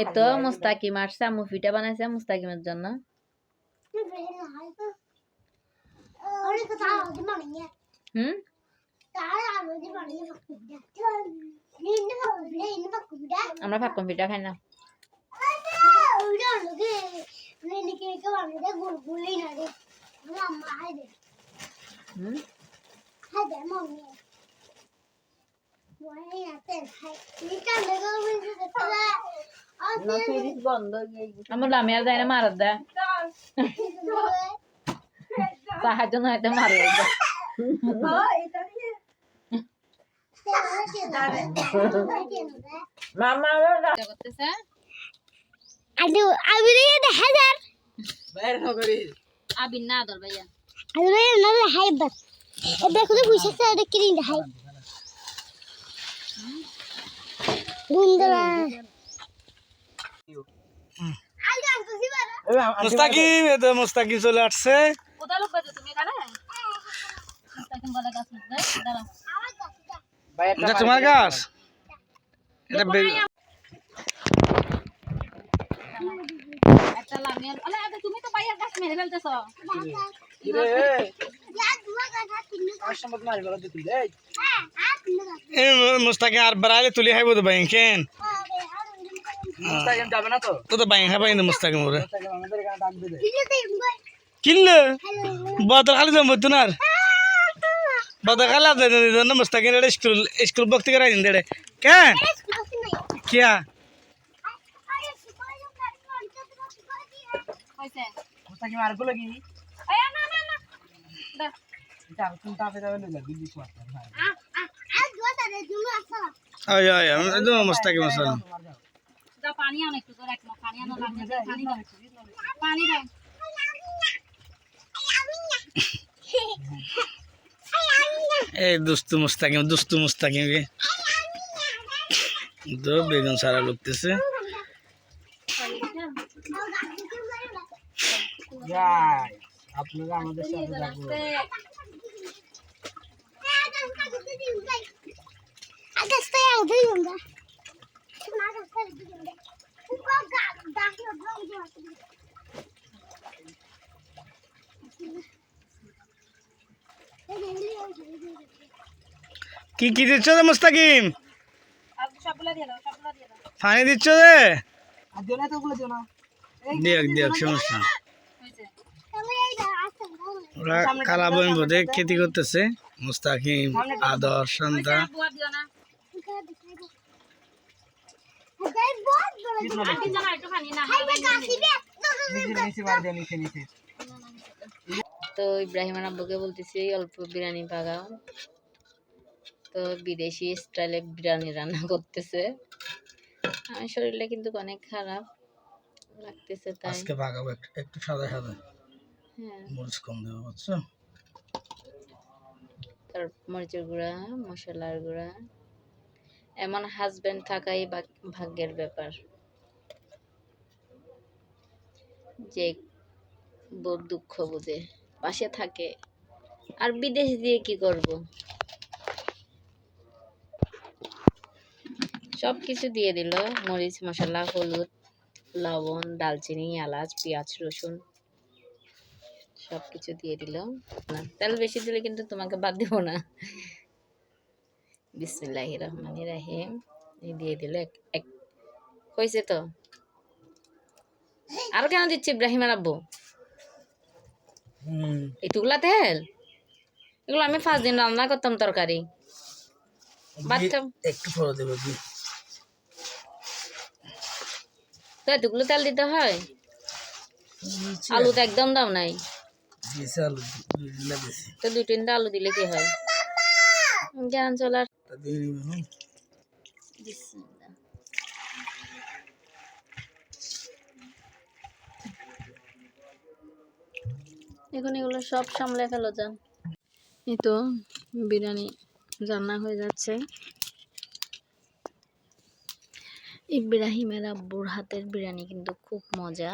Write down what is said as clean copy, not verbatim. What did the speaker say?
এই তো মুস্তাকিম আসছে, আম্মু পিঠা বানাইছে মুস্তাকিমের জন্য। আমরা ভাক্কম পিঠা খাই না। আমার লামিয়ার যায় না মারার দেয় সাহায্য নয়তো মারে করতেছে আবির না দর ভাইয়া দেখো তো বুঝে এটা কিনে দেখাই মুস্তাকিম এ তো মুস্তাকিম চলে আসছে। কোথায় লোক বাজে তুমি এখানে? মুস্তাকিম বলে গাছ না দাঁড়াও এটা তোমার গাছ? এটা একটা লামিয়ার আরে আরে তুমি তো পাইয়া গাছ মেরে ফেলতেছো কি রে আসমাত মারি বলা দিতি এই এ মুস্তাকিম আর বাড়ালে তুলি খাইবো তো বাইন কেন মুস্তাকিম যাবে না তো তো বাইন খাইবা কিন্তু মুস্তাকিম ওরে আমাদের গান ডাক দিবে কিনলে বদর খালি জম বত না বদর খালা দে না মুস্তাকিম রে স্কুল ভর্তি করাই দিন দে কেন কিয়া কইছে মুস্তাকিম আর গুলো কি এই না না না দা এটা তুমি তাপে যাবে না দিল্লি সোয়াত আয় আয় আমি তো মুস্তাকিম আসলাম দা পানি আনো একটু তো রাখো পানি আনো লাগবে পানি দাও পানি দাও এই দুস্তু মুস্তাকিম কে তো বেগুন সারা লুকতেছে আপনারা আমাদের সাথে যাবো কি কি দিচ্ছ রে মুস্তাকিম পানি দিচ্ছ রে দেখ সমস্যা ওরা কালা বইন বোধে খেতি করতেছে মুস্তাকিম আদর সন্ধ্যা তো ইব্রাহিম আব্বুকে বলতেছি অল্প বিরিয়ানি পাকাও তো বিদেশি স্টাইলে বিরিয়ানি রান্না করতেছে আমার শরীরটা কিন্তু অনেক খারাপ লাগতেছে তাই আজকে পাকাবো একটু সাদা সাদা হ্যাঁ মরিচ কম দেবো বুঝছো তার মরিচের গুঁড়া মশলার গুঁড়া এমন হাজবেন্ড থাকাই ভাগ্যের ব্যাপার যে বহুত দুঃখ বুঝে পাশে থাকে আর বিদেশ দিয়ে কি করব সব কিছু দিয়ে দিল মরিচ মশলা হলুদ লবণ দালচিনি এলাচ পেঁয়াজ রসুন সব কিছু দিয়ে দিল না তেল বেশি দিলে কিন্তু তোমাকে বাদ দিব না বিসমিল্লাহির রহমানির রহিম এই দিয়ে দিল এক হয়েছে তো আরো কেন দিচ্ছি ইব্রাহিম আব্বু এতগুলা তেল এগুলো আমি 5 দিন রান্না করতাম তরকারি বাচ্চাম একটু পরে দেবো তো এতগুলো তেল দিতে হয় আলু তো একদম দাও নাই তো 2-3টা আলু দিলে কি হয় জ্ঞান চলার এখন এগুলো সব সামলে ফেলো যান এই তো বিরিয়ানি রান্না হয়ে যাচ্ছে ইব্রাহিমের আব্বুর হাতের বিরিয়ানি কিন্তু খুব মজা।